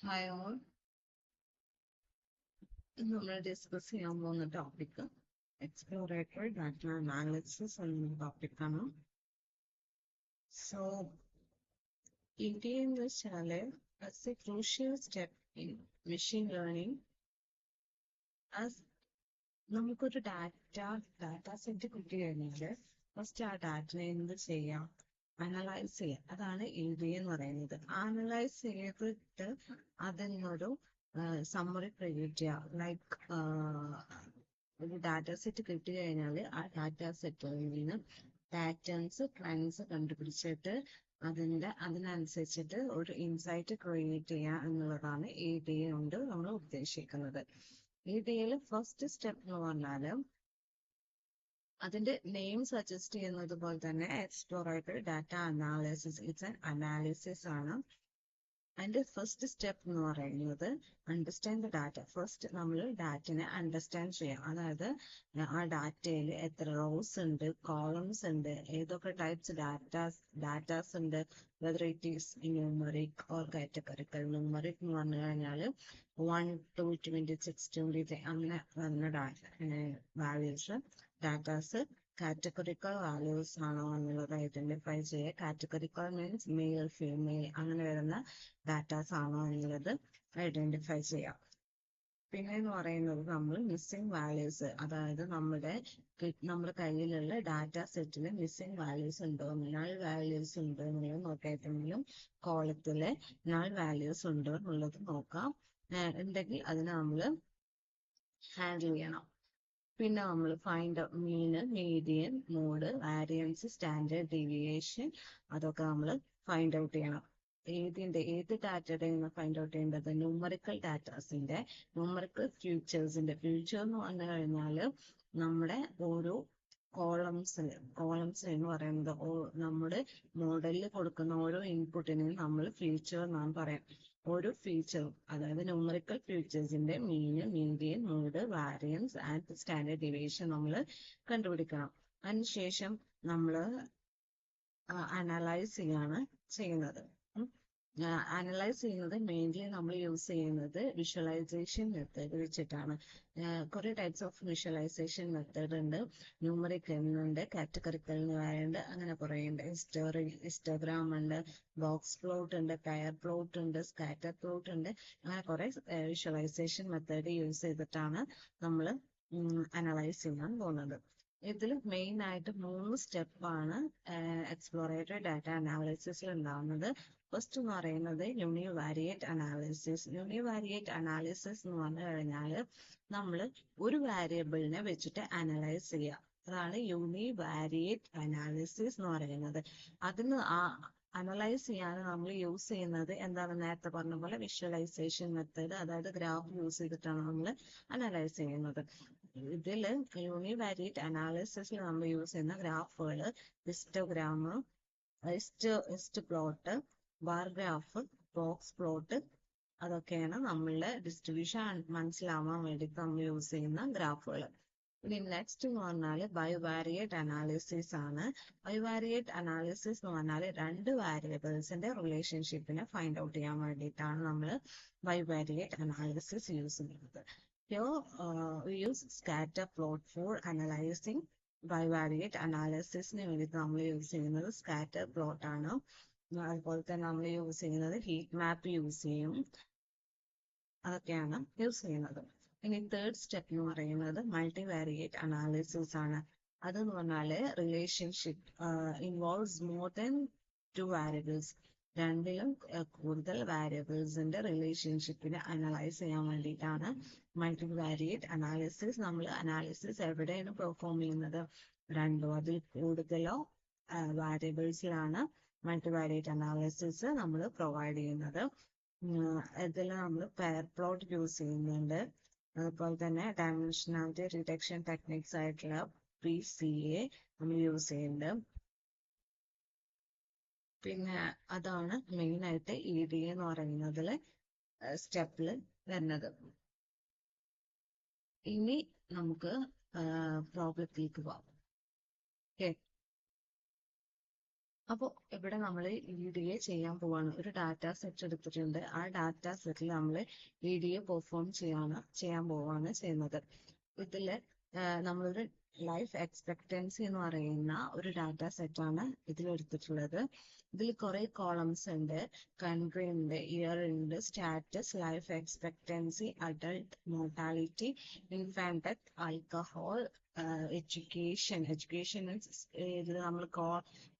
Hi all. നമ്മൾ discuss ചെയ്യാൻ പോകുന്ന ടോപ്പിക് എക്സ്പ്ലോറേറ്ററി ഡാറ്റ അനാലിസിസ് എന്ന ടോപ്പിക്കാണ്. സോ EDA എന്ന് വെച്ചാല് as a crucial step in machine learning as നമുക്കൊരു ഡാറ്റ സെറ്റ് കിട്ടി കഴിഞ്ഞാൽ ഫസ്റ്റ് ആ ഡാറ്റനെ എന്ത് ചെയ്യാം, അനലൈസ് ചെയ്യാം. അതാണ് EDA എന്ന് പറയുന്നത്. അനലൈസ് ചെയ്തിട്ട് അതിൽ നിന്നൊരു സമ്മറി ക്രിയേറ്റ് ചെയ്യാം. ലൈക്ക് ഒരു ഡാറ്റ സെറ്റ് കിട്ടി കഴിഞ്ഞാൽ ആ ഡാറ്റ സെറ്റിൽ നിന്ന് പാറ്റേൺസ് ട്രെൻഡ്സ് കണ്ടുപിടിച്ചിട്ട് അതിനനുസരിച്ചിട്ട് ഒരു ഇൻസൈറ്റ് ക്രിയേറ്റ് ചെയ്യുക എന്നുള്ളതാണ് EDA കൊണ്ട് നമ്മൾ ഉദ്ദേശിക്കുന്നത്. EDA ഫസ്റ്റ് സ്റ്റെപ്പ് എന്ന് പറഞ്ഞാൽ അതിന്റെ നെയിം സജസ്റ്റ് ചെയ്യുന്നത് പോലെ തന്നെ exploratory data analysis, it's an analysis ആണ്. അതിന്റെ ഫസ്റ്റ് സ്റ്റെപ്പ് എന്ന് പറയുന്നത് അണ്ടർസ്റ്റാൻഡ് ദ ഡാറ്റ. ഫസ്റ്റ് നമ്മൾ ഡാറ്റനെ അണ്ടർസ്റ്റാൻഡ് ചെയ്യാം. അതായത് ആ ഡാറ്റയിൽ എത്ര റോസ് ഉണ്ട്, കോളംസ് ഉണ്ട്, ഏതൊക്കെ ടൈപ്സ് ഡാറ്റാസ് ഉണ്ട്, whether it is numeric or categorical. Numeric എന്ന് പറഞ്ഞു കഴിഞ്ഞാൽ 1 to 26 23 അങ്ങനെ വന്ന വാല്യൂസ് ഡാറ്റാസ്. കാറ്റഗറിക്കൽ വാല്യൂസ് ആണോ എന്നുള്ളത് ഐഡന്റിഫൈ ചെയ്യുക. കാറ്റഗറിക്കൽ മീൻസ് മെയിൽ ഫീമെയിൽ അങ്ങനെ വരുന്ന ഡാറ്റാസ് ആണോ എന്നുള്ളത് ഐഡന്റിഫൈ ചെയ്യാം. പിന്നെ എന്ന് പറയുന്നത് നമ്മൾ മിസ്സിംഗ് വാല്യൂസ്, അതായത് നമ്മുടെ കയ്യിലുള്ള ഡാറ്റ സെറ്റില് മിസ്സിംഗ് വാല്യൂസ് ഉണ്ടോ, നൾ വാല്യൂസ് ഉണ്ടോ എന്നുള്ളത് നോക്കിയിട്ടുണ്ടെങ്കിലും കോളത്തില് നൾ വാല്യൂസ് ഉണ്ടോ എന്നുള്ളത് നോക്കാം. ഉണ്ടെങ്കിൽ അതിനെ നമ്മൾ ഹാൻഡിൽ ചെയ്യണം. പിന്നെ നമ്മൾ find mean, median, mode, variance, standard deviation അതൊക്കെ നമ്മൾ ഫൈൻഡ് ഔട്ട് ചെയ്യണം. ഏത് ഡാറ്റയുടെ ഫൈൻഡ് ഔട്ട് ചെയ്യേണ്ടത്? ന്യൂമറിക്കൽ ഡാറ്റാസിന്റെ ഫ്യൂച്ചർ എന്ന് പറഞ്ഞു കഴിഞ്ഞാൽ നമ്മുടെ ഓരോ കോളംസ് എന്ന് പറയുന്നത് നമ്മുടെ മോഡലിൽ കൊടുക്കുന്ന ഓരോ ഇൻപുട്ടിനെയും നമ്മൾ ഫീച്ചർ എന്നാണ് പറയാം. ഓരോ ഫീച്ചറും, അതായത് ന്യൂമറിക്കൽ ഫീച്ചേഴ്സിന്റെ mean, median, mode, variance and standard deviation നമ്മൾ കണ്ടുപിടിക്കണം. അതിനുശേഷം നമ്മൾ അനലൈസ് ചെയ്യാണ് ചെയ്യുന്നത്. അനലൈസ് ചെയ്യുന്നത് മെയിൻലി നമ്മൾ യൂസ് ചെയ്യുന്നത് വിഷ്വലൈസേഷൻ മെത്തേഡ് വെച്ചിട്ടാണ്. കുറെ ടൈപ്സ് ഓഫ് വിഷ്വലൈസേഷൻ മെത്തേഡ് ഉണ്ട്. ന്യൂമറിക് ഉണ്ട്, കാറ്റഗറിക്കൽ ഉണ്ട്, അങ്ങനെ കുറെ ഉണ്ട്. ഹിസ്റ്റോഗ്രാം ഉണ്ട്, ബോക്സ് പ്ലോട്ട് ഉണ്ട്, പെയർ പ്ലോട്ട് ഉണ്ട്, സ്കാറ്റർ പ്ലോട്ട് ഉണ്ട്. അങ്ങനെ കുറെ വിഷ്വലൈസേഷൻ മെത്തേഡ് യൂസ് ചെയ്തിട്ടാണ് നമ്മൾ അനലൈസ് ചെയ്യാൻ പോകുന്നത്. ഇതിൽ മെയിൻ ആയിട്ട് 3 സ്റ്റെപ്പാണ് എക്സ്പ്ലോറേറ്ററി ഡാറ്റ അനാലിസിസിൽ ഉണ്ടാവുന്നത്. ഫസ്റ്റ് എന്ന് പറയുന്നത് യൂണിവാരിയേറ്റ് അനാലിസിസ്. യൂണിവാരിയേറ്റ് അനാലിസിസ് എന്ന് പറഞ്ഞു കഴിഞ്ഞാൽ നമ്മൾ ഒരു വാരിയബിളിനെ വെച്ചിട്ട് അനലൈസ് ചെയ്യുക. അതാണ് യൂണിവാരിയേറ്റ് അനാലിസിസ് എന്ന് പറയുന്നത്. അതിന് അനലൈസ് ചെയ്യാൻ നമ്മൾ യൂസ് ചെയ്യുന്നത് എന്താണ്? നേരത്തെ പറഞ്ഞ പോലെ വിഷ്വലൈസേഷൻ മെത്തേഡ്, അതായത് ഗ്രാഫ് യൂസ് ചെയ്തിട്ടാണ് നമ്മൾ അനലൈസ് ചെയ്യുന്നത്. ഇതിൽ യൂണിവാരിയേറ്റ് അനാലിസിസിൽ നമ്മൾ യൂസ് ചെയ്യുന്ന ഗ്രാഫുകൾ histogram, hist plot, bar graph, box plot അതൊക്കെയാണ് നമ്മളുടെ ഡിസ്ട്രിബ്യൂഷൻ മനസ്സിലാവാൻ വേണ്ടിയിട്ട് നമ്മൾ യൂസ് ചെയ്യുന്ന ഗ്രാഫുകൾ. ഇനി നെക്സ്റ്റ് എന്ന് പറഞ്ഞാൽ ബൈവാരിയേറ്റ് അനാലിസിസ് ആണ്. ബൈവാരിയേറ്റ് അനാലിസിസ് എന്ന് പറഞ്ഞാൽ രണ്ട് വാരിയബിൾസിന്റെ റിലേഷൻഷിപ്പിനെ ഫൈൻഡ് ഔട്ട് ചെയ്യാൻ വേണ്ടിയിട്ടാണ് നമ്മൾ ബൈവാരിയേറ്റ് അനാലിസിസ് യൂസ് ചെയ്യുന്നത്. Here we use scatter plot for analyzing bivariate analysis. വേണ്ടിയിട്ട് നമ്മൾ യൂസ് ചെയ്യുന്നത് സ്കാറ്റർ പ്ലോട്ട് ആണ്. അതുപോലെ തന്നെ നമ്മൾ യൂസ് ചെയ്യുന്നത് ഹീറ്റ് മാപ്പ് യൂസ് ചെയ്യും. അതൊക്കെയാണ് യൂസ് ചെയ്യുന്നത്. ഇനി തേർഡ് സ്റ്റെപ്പ് എന്ന് പറയുന്നത് മൾട്ടിവാരിയേറ്റ് അനാലിസിസ് ആണ്. അതെന്ന് പറഞ്ഞാല് relationship involves more than 2 variables. രണ്ടിലും കൂടുതൽ വാരിയബിൾസിന്റെ റിലേഷൻഷിപ്പിനെ അനലൈസ് ചെയ്യാൻ വേണ്ടിയിട്ടാണ് മൾട്ടിവാരിയേറ്റ് അനാലിസിസ്. നമ്മൾ അനാലിസിസ് എവിടെയാണ് പെർഫോം ചെയ്യുന്നത്? രണ്ടോ അതിൽ കൂടുതലോ വാരിയബിൾസിലാണ് മൾട്ടിവാരിയേറ്റ് അനാലിസിസ് നമ്മൾ പ്രൊവൈഡ് ചെയ്യുന്നത്. ഇതിൽ നമ്മൾ പെയർ പ്ലോട്ട് യൂസ് ചെയ്യുന്നുണ്ട്. അതുപോലെ തന്നെ ഡയമെൻഷനാലിറ്റി റിഡക്ഷൻ ടെക്നിക്സ് ആയിട്ടുള്ള PCA നമ്മൾ യൂസ് ചെയ്യുന്നുണ്ട്. പിന്നെ അതാണ് മെയിൻ ആയിട്ട് EDA എന്ന് പറയുന്നതില് സ്റ്റെപ്പിൽ വരുന്നത്. ഇനി നമുക്ക് പ്രോബ്ലത്തിലേക്ക് പോവാം. ഓക്കെ, അപ്പോൾ ഇവിടെ നമ്മൾ EDA ചെയ്യാൻ പോവാണ്. ഒരു ഡാറ്റ സെറ്റ് എടുത്തിട്ടുണ്ട്. ആ ഡാറ്റ സെറ്റിൽ നമ്മൾ EDA പെർഫോം ചെയ്യാൻ പോവാണ് ചെയ്യുന്നത്. ഇതില് നമ്മളൊരു ലൈഫ് എക്സ്പെക്ടൻസി എന്ന് പറയുന്ന ഒരു ഡാറ്റ സെറ്റ് ആണ് ഇതിൽ എടുത്തിട്ടുള്ളത്. ഇതിൽ കുറെ കോളംസ് ഉണ്ട്. കൺട്രി ഉണ്ട്, ഇയർ ഉണ്ട്, status, life expectancy, adult mortality, infant death, alcohol, education ഇതിൽ നമ്മൾ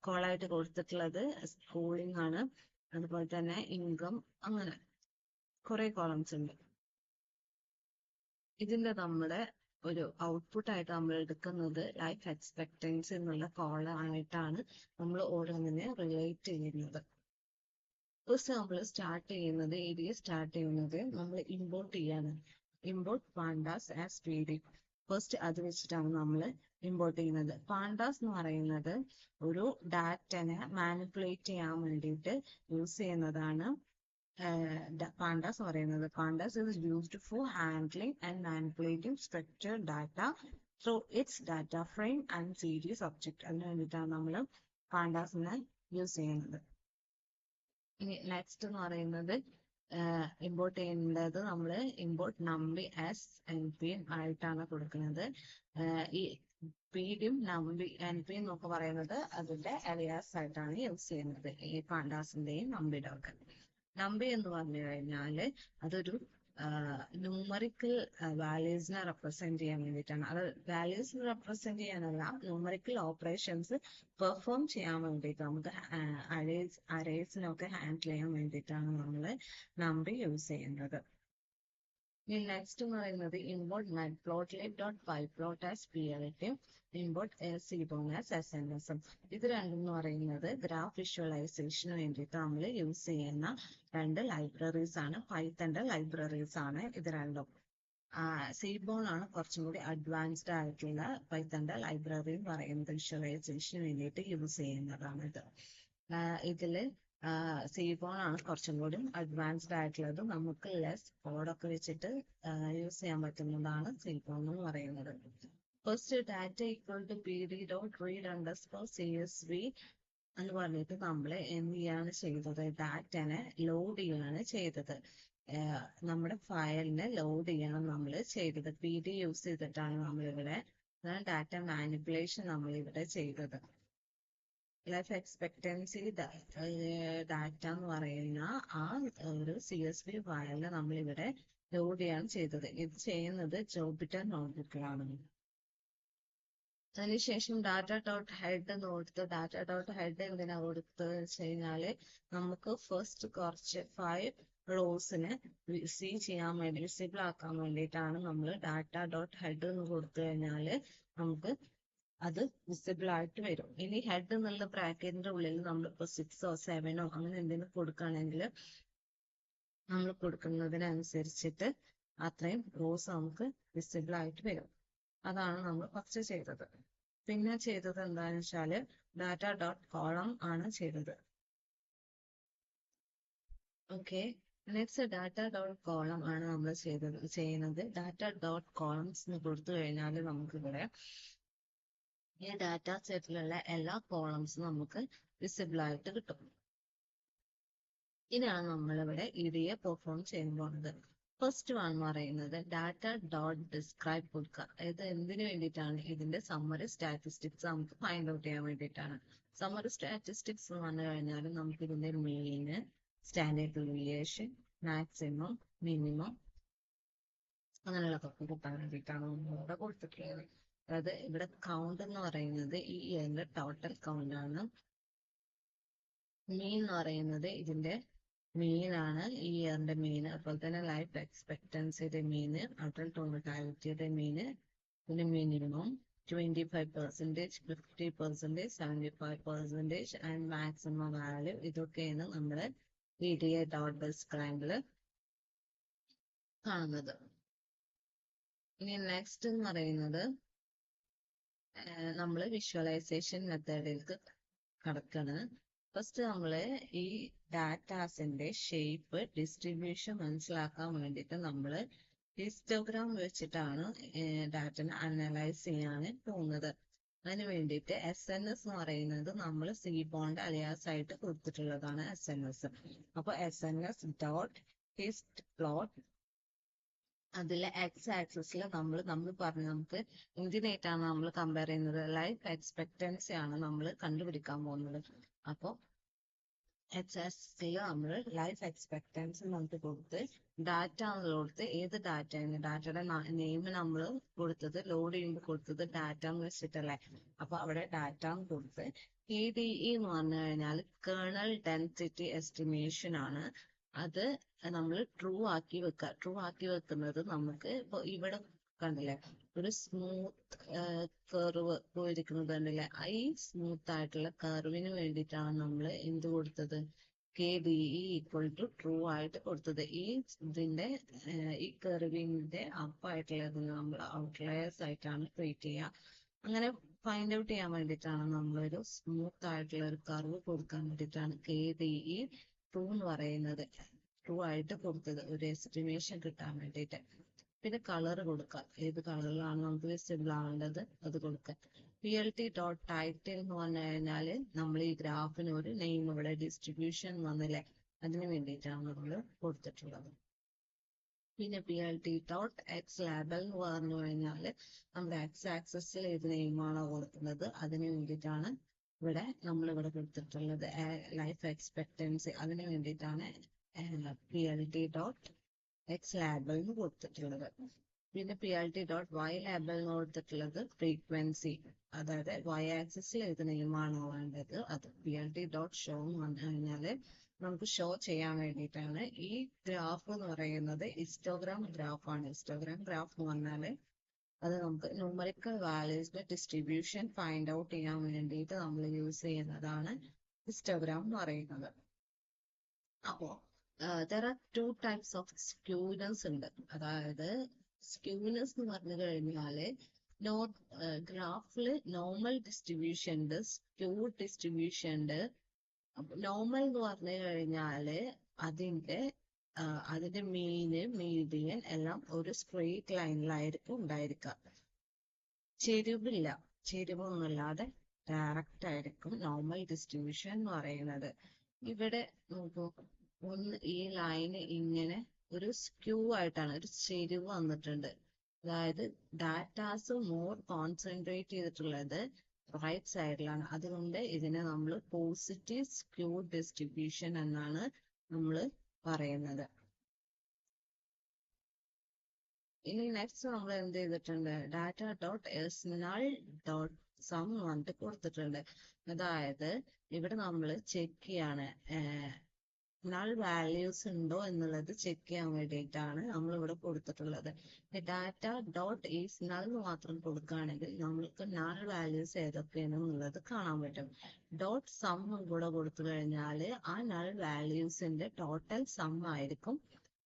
കോളായിട്ട് കൊടുത്തിട്ടുള്ളത് സ്കൂളിംഗ് ആണ്. അതുപോലെ തന്നെ ഇൻകം, അങ്ങനെ കുറെ കോളംസ് ഉണ്ട്. ഇതിന്റെ നമ്മുടെ ഒരു ഔട്ട്പുട്ട് ആയിട്ട് നമ്മൾ എടുക്കുന്നത് ലൈഫ് എക്സ്പെക്ടൻസി എന്നുള്ള കോൾ ആയിട്ടാണ് നമ്മൾ ഓരോന്നിനെ റിലേറ്റ് ചെയ്യുന്നത്. ഫസ്റ്റ് നമ്മൾ സ്റ്റാർട്ട് ചെയ്യുന്നത് നമ്മൾ ഇമ്പോർട്ട് ചെയ്യാണ്. Import pandas as PD. First അത് വെച്ചിട്ടാണ് നമ്മൾ ഇമ്പോർട്ട് ചെയ്യുന്നത്. പാണ്ടാസ് എന്ന് പറയുന്നത് ഒരു ഡാറ്റനെ മാനിപ്പുലേറ്റ് ചെയ്യാൻ വേണ്ടിയിട്ട് യൂസ് ചെയ്യുന്നതാണ്. Pandas പറയുന്നത്. Pandas is used for handling and manipulating structured data through its data frame and series object. അതിന് വേണ്ടിയിട്ടാണ് നമ്മൾ പാണ്ടാസിനെ യൂസ് ചെയ്യുന്നത്. ഇനി നെക്സ്റ്റ് എന്ന് പറയുന്നത് ഇമ്പോർട്ട് ചെയ്യേണ്ടത് നമ്മൾ ഇമ്പോർട്ട് നമ്പി ആസ് NP ആയിട്ടാണ് കൊടുക്കുന്നത്. ഈ PDയും നമ്പി NP എന്നൊക്കെ പറയുന്നത് അതിന്റെ അലിയാസ് ആയിട്ടാണ് യൂസ് ചെയ്യുന്നത്, ഈ പാണ്ടാസിന്റെയും നമ്പിയുടെ ഒക്കെ. നമ്പി എന്ന് പറഞ്ഞു കഴിഞ്ഞാല് അതൊരു ന്യൂമറിക്കൽ വാല്യൂസിനെ റെപ്രസെന്റ് ചെയ്യാൻ വേണ്ടിയിട്ടാണ്. അത് വാല്യൂസ് റെപ്രസെന്റ് ചെയ്യാനല്ല, ന്യൂമറിക്കൽ ഓപ്പറേഷൻസ് പെർഫോം ചെയ്യാൻ വേണ്ടിയിട്ട് നമുക്ക് അറേസിനൊക്കെ ഹാൻഡിൽ ചെയ്യാൻ വേണ്ടിയിട്ടാണ് നമ്മൾ നമ്പി യൂസ് ചെയ്യുന്നത്. ഇനി നെക്സ്റ്റ് എന്ന് പറയുന്നത് import matplotlib.pyplot as PLT, import seaborn as SNSM. ഇത് രണ്ടും എന്ന് പറയുന്നത് ഗ്രാഫ് വിഷ്വലൈസേഷന് വേണ്ടിയിട്ട് നമ്മൾ യൂസ് ചെയ്യുന്ന രണ്ട് ലൈബ്രറീസ് ആണ്, പൈത്തന്റെ ലൈബ്രറീസ് ആണ് ഇത് രണ്ടും. സീബോൺ ആണ് കുറച്ചും കൂടി അഡ്വാൻസ്ഡ് ആയിട്ടുള്ള പൈത്തന്റെ ലൈബ്രറി എന്ന് പറയുന്നത്, വിഷ്വലൈസേഷന് വേണ്ടിയിട്ട് യൂസ് ചെയ്യുന്നതാണ് ഇത്. ഇതില് സീബോൺ ആണ് കുറച്ചും കൂടി അഡ്വാൻസ്ഡ് ആയിട്ടുള്ളത്. നമുക്ക് ലെസ് കോഡൊക്കെ വെച്ചിട്ട് യൂസ് ചെയ്യാൻ പറ്റുന്നതാണ് സീബോൺ എന്ന് പറയുന്നത്. First data equal to pd.read_csv എന്ന് പറഞ്ഞിട്ട് നമ്മൾ എന്ത് ചെയ്യാണ് ചെയ്തത്, ഡാറ്റനെ ലോഡ് ചെയ്യാണ് ചെയ്തത്. നമ്മുടെ ഫയലിനെ ലോഡ് ചെയ്യണം നമ്മൾ ചെയ്തത്. PD യൂസ് ചെയ്തിട്ടാണ് നമ്മളിവിടെ ഡാറ്റ മാനിപ്പുലേഷൻ നമ്മളിവിടെ ചെയ്തത്. ലൈഫ് എക്സ്പെക്ടൻസി ഡാറ്റ എന്ന് പറയുന്ന ആ ഒരു CSV ഫയലിൽ നമ്മൾ ഇവിടെ ലോഡ് ചെയ്യാണ് ചെയ്തത്. ഇത് ചെയ്യുന്നത് ജൂപ്പിറ്റർ നോട്ട്ബുക്കിലാണ്. അതിനുശേഷം data.head എന്ന് കൊടുത്ത്, data.head എന്തിനാ കൊടുത്ത് വെച്ച് കഴിഞ്ഞാല് നമുക്ക് ഫസ്റ്റ് കുറച്ച് 5 റോസിനെ വിസിബിൾ ആക്കാൻ വേണ്ടിയിട്ടാണ് നമ്മൾ data.head എന്ന് കൊടുത്തു കഴിഞ്ഞാല് നമുക്ക് അത് വിസിബിൾ ആയിട്ട് വരും. ഇനി ഹെഡ് എന്നുള്ള ബ്രാക്കറ്റിന്റെ ഉള്ളിൽ നമ്മൾ ഇപ്പോൾ 6ഓ 7ഓ അങ്ങനെ എന്തെങ്കിലും കൊടുക്കുകയാണെങ്കിൽ നമ്മൾ കൊടുക്കുന്നതിനനുസരിച്ചിട്ട് അത്രയും റോസ് നമുക്ക് വിസിബിൾ ആയിട്ട് വരും. അതാണ് നമ്മൾ ഫസ്റ്റ് ചെയ്തത്. പിന്നെ ചെയ്തത് എന്താണെന്ന് വെച്ചാല് data.column ആണ് ചെയ്തത്. ഓക്കെ, നെക്സ്റ്റ് data.column ആണ് നമ്മൾ ചെയ്യുന്നത്. data.columns എന്ന് കൊടുത്തു കഴിഞ്ഞാൽ നമുക്കിവിടെ ഈ ഡാറ്റ സെറ്റിലുള്ള എല്ലാ കോളംസും നമുക്ക് വിസിബിൾ ആയിട്ട് കിട്ടും. ഇതാണ് നമ്മളിവിടെ EDA പെർഫോം ചെയ്യാൻ പോകുന്നത്. ഫസ്റ്റ് വൺ എന്ന് പറയുന്നത് data.describe കൊടുക്കുക. ഇത് എന്തിനു വേണ്ടിയിട്ടാണ്, ഇതിന്റെ സമ്മറി സ്റ്റാറ്റിസ്റ്റിക്സ് നമുക്ക് ഫൈൻഡ് ഔട്ട് ചെയ്യാൻ വേണ്ടിയിട്ടാണ്. സമ്മറി സ്റ്റാറ്റിസ്റ്റിക്സ് എന്ന് പറഞ്ഞു കഴിഞ്ഞാൽ നമുക്ക് ഇതിന്റെ മീന്, സ്റ്റാൻഡേർഡ് ഡീവിയേഷൻ, മാക്സിമം, മിനിമം അങ്ങനെയുള്ളതൊക്കെ കിട്ടാൻ വേണ്ടിയിട്ടാണ് നമ്മളിവിടെ കൊടുത്തിട്ടുള്ളത്. അതായത് ഇവിടെ കൗണ്ട് എന്ന് പറയുന്നത് ഈ ഇയറിന്റെ ടോട്ടൽ കൗണ്ട് ആണ്. മീൻ എന്ന് പറയുന്നത് ഇതിന്റെ മീൻ ആണ്, ഈ ഇയറിന്റെ മീൻ. അതുപോലെ തന്നെ ലൈഫ് എക്സ്പെക്ടൻസിയുടെ മീന്, അഡൾട്ട് മോർട്ടാലിറ്റിയുടെ മീന്, പിന്നെ മിനിമം 25%, 50%, 75% ആൻഡ് മാക്സിമം വാല്യൂ. ഇതൊക്കെയാണ് നമ്മുടെ EDA.describe കാണുന്നത്. ഇനി നെക്സ്റ്റ് എന്ന് പറയുന്നത് നമ്മൾ വിഷ്വലൈസേഷൻ മെത്തേഡിലേക്ക് കടക്കാണ്. ഫസ്റ്റ് നമ്മൾ ഈ ഡാറ്റാസിന്റെ ഷേപ്പ്, ഡിസ്ട്രിബ്യൂഷൻ മനസ്സിലാക്കാൻ വേണ്ടിയിട്ട് നമ്മൾ ഹിസ്റ്റോഗ്രാം വെച്ചിട്ടാണ് ഡാറ്റനെ അനലൈസ് ചെയ്യാൻ പോകുന്നത്. അതിന് വേണ്ടിയിട്ട് SNS എന്ന് പറയുന്നത് നമ്മൾ സി ബോണ്ട് അലിയാസ് ആയിട്ട് കൊടുത്തിട്ടുള്ളതാണ് SNS. അപ്പൊ SNS ഡോട്ട് ഹിസ്റ്റ് പ്ലോട്ട് അതിലെ എക്സ് ആക്സിസിൽ നമ്മൾ പറഞ്ഞു നമുക്ക് എന്തിനായിട്ടാണ് നമ്മൾ കമ്പയർ ചെയ്യുന്നത്, ലൈഫ് എക്സ്പെക്ടൻസി ആണ് നമ്മൾ കണ്ടുപിടിക്കാൻ പോകുന്നത്. അപ്പോൾ എക്സ് ആക്സിസിൽ നമ്മൾ ലൈഫ് എക്സ്പെക്ടൻസി നമുക്ക് കൊടുത്ത് ഡാറ്റ കൊടുത്ത് ഏത് ഡാറ്റയുടെ നെയിം നമ്മൾ കൊടുത്തത് ലോഡ് ചെയ്യുമ്പോൾ കൊടുത്തത് ഡാറ്റ എന്ന് വെച്ചിട്ടല്ലേ. അപ്പൊ അവിടെ ഡാറ്റ കൊടുത്ത് KDE എന്ന് പറഞ്ഞു കഴിഞ്ഞാൽ കേർണൽ ഡെൻസിറ്റി എസ്റ്റിമേഷൻ ആണ്. അത് നമ്മൾ ട്രൂ ആക്കി വെക്കുന്നത് നമുക്ക് ഇപ്പൊ ഇവിടെ കണ്ടില്ലേ ഒരു സ്മൂത്ത് കർവ് പോയിരിക്കുന്നത് കണ്ടില്ലേ. ഈ സ്മൂത്ത് ആയിട്ടുള്ള കർവിന് വേണ്ടിയിട്ടാണ് നമ്മൾ എന്ത് കൊടുത്തത്, KDE ഈക്വൽ ടു ട്രൂ ആയിട്ട് കൊടുത്തത്. ഇതിന്റെ ഈ കർവിന്റെ അപ്പായിട്ടുള്ളത് നമ്മൾ ഔട്ട്ലയേഴ്സ് ആയിട്ടാണ് ട്രീറ്റ് ചെയ്യുക. അങ്ങനെ ഫൈൻഡ് ഔട്ട് ചെയ്യാൻ വേണ്ടിയിട്ടാണ് നമ്മളൊരു സ്മൂത്ത് ആയിട്ടുള്ള ഒരു കർവ് കൊടുക്കാൻ വേണ്ടിയിട്ടാണ് KDE ട്രൂ എന്ന് പറയുന്നത്, ട്രൂ ആയിട്ട് കൊടുത്തത് ഒരു എസ്റ്റിമേഷൻ കിട്ടാൻ വേണ്ടിയിട്ട്. പിന്നെ കളർ കൊടുക്കുക, ഏത് കളറിലാണ് നമുക്ക് വിസിബിൾ ആവേണ്ടത് അത് കൊടുക്കുക. PLT ഡോട്ട് ടൈറ്റിൽ എന്ന് പറഞ്ഞു കഴിഞ്ഞാൽ നമ്മൾ ഈ ഗ്രാഫിന് ഒരു നെയിം ഇവിടെ ഡിസ്ട്രിബ്യൂഷൻ വന്നില്ലേ, അതിന് വേണ്ടിയിട്ടാണ് നമ്മൾ കൊടുത്തിട്ടുള്ളത്. പിന്നെ PLT ഡോട്ട് എക്സ് ലേബൽ എന്ന് പറഞ്ഞു കഴിഞ്ഞാൽ നമ്മുടെ എക്സ് ആക്സസിൽ ഏത് നെയിമാണോ കൊടുക്കുന്നത് അതിന് വേണ്ടിയിട്ടാണ് നമ്മളിവിടെ കൊടുത്തിട്ടുള്ളത്. ലൈഫ് എക്സ്പെക്ടൻസി അതിന് വേണ്ടിയിട്ടാണ് PLT ഡോട്ട് എക്സ് ലേബൽ എന്ന് കൊടുത്തിട്ടുള്ളത്. പിന്നെ PLT ഡോട്ട് വൈ ലേബൽ എന്ന് കൊടുത്തിട്ടുള്ളത് ഫ്രീക്വൻസി, അതായത് വൈ ആക്സിസിൽ ഏത് നെയിമാണോ വേണ്ടത് അത്. PLT ഡോട്ട് ഷോ എന്ന് പറഞ്ഞു കഴിഞ്ഞാൽ നമുക്ക് ഷോ ചെയ്യാൻ വേണ്ടിയിട്ടാണ്. ഈ ഗ്രാഫ് എന്ന് പറയുന്നത് ഹിസ്റ്റോഗ്രാം ഗ്രാഫാണ്. ഹിസ്റ്റോഗ്രാം ഗ്രാഫ് എന്ന് പറഞ്ഞാൽ അത് നമുക്ക് ന്യൂമറിക്കൽ വാല്യൂസിന്റെ ഡിസ്ട്രിബ്യൂഷൻ ഫൈൻഡ് ഔട്ട് ചെയ്യാൻ വേണ്ടിയിട്ട് നമ്മൾ യൂസ് ചെയ്യുന്നതാണ് ഹിസ്റ്റോഗ്രാം എന്ന് പറയുന്നത്. അപ്പോ there are two types of skewness ഉണ്ട്. അതായത് skewness എന്ന് പറഞ്ഞു കഴിഞ്ഞാല് ഗ്രാഫില് നോർമൽ ഡിസ്ട്രിബ്യൂഷൻ ഉണ്ട്, സ്ക്യൂ ഡിസ്ട്രിബ്യൂഷൻ ഉണ്ട്. നോർമൽ എന്ന് പറഞ്ഞു കഴിഞ്ഞാല് അതിന്റെ മീന് മീഡിയൻ എല്ലാം ഒരു സ്ട്രെയിറ്റ് ലൈനിലായിരിക്കും ഉണ്ടായിരിക്കുക. ചെരിവൊന്നുമില്ലാതെ ഡയറക്റ്റ് ആയിരിക്കും നോർമൽ ഡിസ്ട്രിബ്യൂഷൻ എന്ന് പറയുന്നത്. ഇവിടെ നോക്കൂ, ഈ ലൈന് ഇങ്ങനെ ഒരു സ്ക്യൂ ആയിട്ടാണ്, ഒരു ചെരിവ് വന്നിട്ടുണ്ട്. അതായത് ഡാറ്റാസ് മോർ കോൺസെൻട്രേറ്റ് ചെയ്തിട്ടുള്ളത് റൈറ്റ് സൈഡിലാണ്. അതുകൊണ്ട് ഇതിനെ നമ്മൾ പോസിറ്റീവ് സ്ക്യൂ ഡിസ്ട്രിബ്യൂഷൻ എന്നാണ് നമ്മൾ പറയുന്നത്. ഇനി നെക്സ്റ്റ് നമ്മൾ എന്ത് ചെയ്തിട്ടുണ്ട്, data dot is null dot sum പറഞ്ഞിട്ട് കൊടുത്തിട്ടുണ്ട്. അതായത് ഇവിടെ നമ്മൾ ചെക്ക് ചെയ്യാണ് നൾ വാല്യൂസ് ഉണ്ടോ എന്നുള്ളത് ചെക്ക് ചെയ്യാൻ വേണ്ടിയിട്ടാണ് നമ്മൾ ഇവിടെ കൊടുത്തിട്ടുള്ളത്. ഡാറ്റ ഡോട്ട് ഈസ് നൾ മാത്രം കൊടുക്കുകയാണെങ്കിൽ നമ്മൾക്ക് നൾ വാല്യൂസ് ഏതൊക്കെയാണെന്നുള്ളത് കാണാൻ പറ്റും. ഡോട്ട് സം കൂടെ കൊടുത്തു കഴിഞ്ഞാൽ ആ നൾ വാല്യൂസിന്റെ ടോട്ടൽ സം ആയിരിക്കും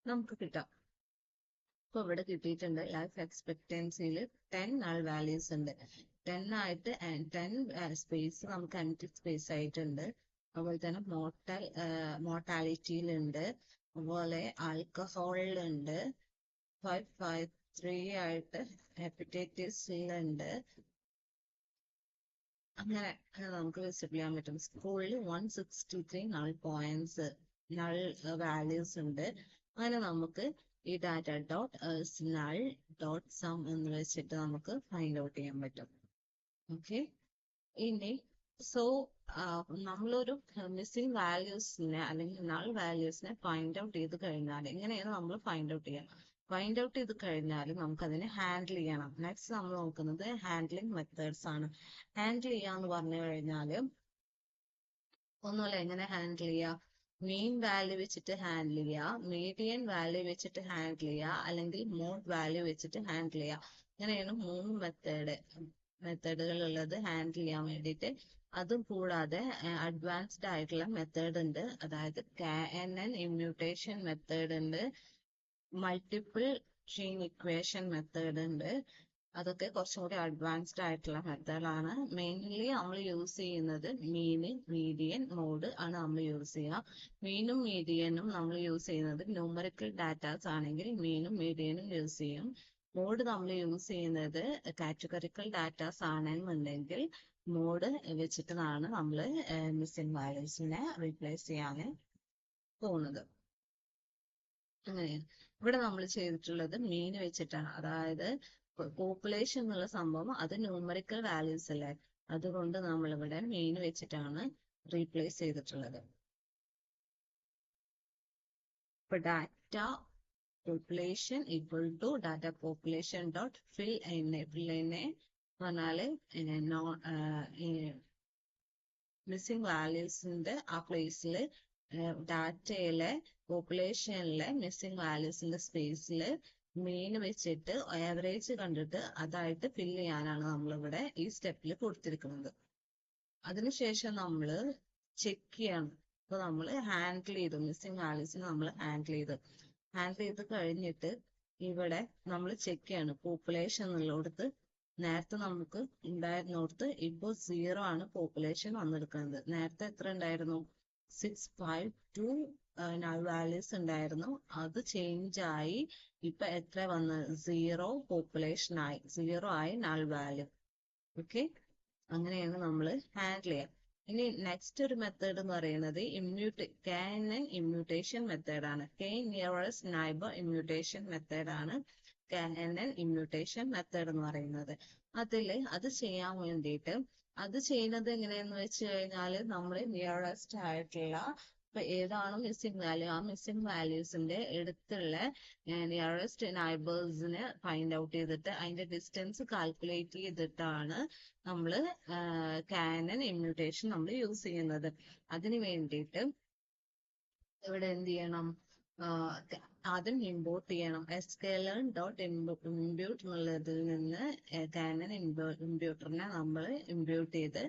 നമുക്ക് കിട്ടുക. ഇപ്പൊ ഇവിടെ കിട്ടിയിട്ടുണ്ട് ലൈഫ് എക്സ്പെക്ടൻസിയിൽ 10 നൾ വാല്യൂസ് ഉണ്ട്. 10 ആയിട്ട് 10 സ്പേസ് നമുക്ക് എംപ്റ്റി സ്പേസ് ആയിട്ടുണ്ട്. അതുപോലെ തന്നെ മോർട്ടാലിറ്റിയിലുണ്ട്, അതുപോലെ ആൽക്കഹോളിലുണ്ട്, 553 ആയിട്ട് ഹെപ്പറ്റൈറ്റിസിലുണ്ട്. അങ്ങനെ നമുക്ക് വിസിറ്റ് ചെയ്യാൻ പറ്റും. സ്കൂളിൽ 163 നൾ പോയിന്റ്സ് നൾ വാല്യൂസ് ഉണ്ട്. അങ്ങനെ നമുക്ക് ഈ data dot null dot sum എന്ന് വെച്ചിട്ട് നമുക്ക് ഫൈൻഡ് ഔട്ട് ചെയ്യാൻ പറ്റും. ഓക്കെ, ഇനി നമ്മളൊരു മിസ്സിംഗ് വാല്യൂസിനെ അല്ലെങ്കിൽ നൾ വാല്യൂസിനെ ഫൈൻഡ് ഔട്ട് ചെയ്ത് കഴിഞ്ഞാൽ എങ്ങനെയാണ് നമ്മൾ ഫൈൻഡ് ഔട്ട് ചെയ്യുക? ഫൈൻഡ് ഔട്ട് ചെയ്ത് കഴിഞ്ഞാൽ നമുക്ക് അതിനെ ഹാൻഡിൽ ചെയ്യണം. നെക്സ്റ്റ് നമ്മൾ നോക്കുന്നത് ഹാൻഡ്ലിംഗ് മെത്തേഡ്സ് ആണ്. ഹാൻഡിൽ ചെയ്യാന്ന് പറഞ്ഞു കഴിഞ്ഞാൽ ഒന്നുമല്ല, എങ്ങനെ ഹാൻഡിൽ ചെയ്യുക? മീൻ വാല്യൂ വെച്ചിട്ട് ഹാൻഡിൽ ചെയ്യുക, മീഡിയൻ വാല്യൂ വെച്ചിട്ട് ഹാൻഡിൽ ചെയ്യുക, അല്ലെങ്കിൽ മോഡ് വാല്യൂ വെച്ചിട്ട് ഹാൻഡിൽ ചെയ്യുക. അങ്ങനെയാണ് 3 മെത്തേഡുകൾ ഉള്ളത് ഹാൻഡിൽ ചെയ്യാൻ വേണ്ടിയിട്ട്. അതും കൂടാതെ അഡ്വാൻസ്ഡ് ആയിട്ടുള്ള മെത്തേഡ് ഉണ്ട്. അതായത് KNN ഇമ്മ്യൂട്ടേഷൻ മെത്തേഡ് ഉണ്ട്, മൾട്ടിപ്പിൾ ജീൻ ഇക്വേഷൻ മെത്തേഡ് ഉണ്ട്. അതൊക്കെ കുറച്ചും കൂടി അഡ്വാൻസ്ഡ് ആയിട്ടുള്ള മെത്തേഡാണ്. മെയിൻലി നമ്മൾ യൂസ് ചെയ്യുന്നത് മീന്, മീഡിയൻ, മോഡ് ആണ് നമ്മൾ യൂസ് ചെയ്യുക. മീനും മീഡിയനും നമ്മൾ യൂസ് ചെയ്യുന്നത് ന്യൂമറിക്കൽ ഡാറ്റാസ് ആണെങ്കിൽ മീനും മീഡിയനും യൂസ് ചെയ്യും. മോഡ് നമ്മൾ യൂസ് ചെയ്യുന്നത് കാറ്റഗറിക്കൽ ഡാറ്റാസ് ആണെന്നുണ്ടെങ്കിൽ മോഡ് വെച്ചിട്ടാണ് നമ്മൾ മിസ്സിംഗ് വാല്യൂസിനെ റീപ്ലേസ് ചെയ്യാൻ പോകുന്നത്. അങ്ങനെയാണ് ഇവിടെ നമ്മൾ ചെയ്തിട്ടുള്ളത് മീൻ വെച്ചിട്ടാണ്. അതായത് പോപ്പുലേഷൻ എന്നുള്ള സംഭവം അത് ന്യൂമറിക്കൽ വാല്യൂസ് അല്ലേ, അതുകൊണ്ട് നമ്മളിവിടെ മീൻ വെച്ചിട്ടാണ് റീപ്ലേസ് ചെയ്തിട്ടുള്ളത്. ഇപ്പൊ data population equal to data population dot fill in പറഞ്ഞാല് മിസ്സിംഗ് വാല്യൂസിന്റെ ആ പ്ലേസില് ഡാറ്റയിലെ പോപ്പുലേഷനിലെ മിസ്സിംഗ് വാല്യൂസിന്റെ സ്പേസില് മീൻ വെച്ചിട്ട് ആവറേജ് കണ്ടിട്ട് അതായിട്ട് ഫിൽ ചെയ്യാനാണ് നമ്മളിവിടെ ഈ സ്റ്റെപ്പിൽ കൊടുത്തിരിക്കുന്നത്. അതിനുശേഷം നമ്മൾ ചെക്ക് ചെയ്യണം. അപ്പൊ നമ്മൾ ഹാൻഡിൽ ചെയ്തു, മിസ്സിംഗ് വാല്യൂസിന് നമ്മൾ ഹാൻഡിൽ ചെയ്ത് കഴിഞ്ഞിട്ട് ഇവിടെ നമ്മൾ ചെക്ക് ചെയ്യാണ് പോപ്പുലേഷൻ എന്നുള്ളിടത്ത്. നേരത്തെ നമുക്ക് ഉണ്ടായിരുന്നിടത്ത് ഇപ്പൊ 0 ആണ് പോപ്പുലേഷൻ വന്നെടുക്കുന്നത്. നേരത്തെ എത്ര ഉണ്ടായിരുന്നു? 652 നൾ വാല്യൂസ് ഉണ്ടായിരുന്നു. അത് ചേഞ്ച് ആയി ഇപ്പൊ എത്ര വന്ന് 0 പോപ്പുലേഷൻ ആയി, 0 ആയി നൾ വാല്യൂ. ഓക്കെ, അങ്ങനെയാണ് നമ്മൾ ഹാൻഡിൽ ചെയ്യുക. ഇനി നെക്സ്റ്റ് ഒരു മെത്തേഡ് എന്ന് പറയുന്നത് KNN ഇമ്മ്യൂട്ടേഷൻ മെത്തേഡാണ്. K നിയറസ്റ്റ് നൈബർ ഇമ്മ്യൂട്ടേഷൻ മെത്തേഡാണ് KNN ഇമ്മ്യൂട്ടേഷൻ മെത്തേഡ് എന്ന് പറയുന്നത്. അത് ചെയ്യാൻ വേണ്ടിയിട്ട് അത് ചെയ്യുന്നത് എങ്ങനെയെന്ന് വെച്ച് കഴിഞ്ഞാൽ നമ്മൾ നിയറസ്റ്റ് ആയിട്ടുള്ള ഇപ്പൊ ഏതാണോ മിസ്സിംഗ് വാല്യൂ, ആ മിസ്സിംഗ് വാല്യൂസിന്റെ അടുത്തുള്ള നിയറസ്റ്റ് നൈബേഴ്സിനെ ഫൈൻഡ് ഔട്ട് ചെയ്തിട്ട് അതിന്റെ ഡിസ്റ്റൻസ് കാൽക്കുലേറ്റ് ചെയ്തിട്ടാണ് നമ്മൾ KNN ഇമ്മ്യൂട്ടേഷൻ നമ്മൾ യൂസ് ചെയ്യുന്നത്. അതിന് വേണ്ടിയിട്ട് ഇവിടെ എന്ത് ചെയ്യണം? ആദ്യം ഇമ്പോർട്ട് ചെയ്യണം. sklearn.impute എന്നുള്ളതിൽ നിന്ന് KNN ഇമ്പ്യൂട്ടറിനെ നമ്മൾ ഇമ്പ്യൂട്ട് ചെയ്ത്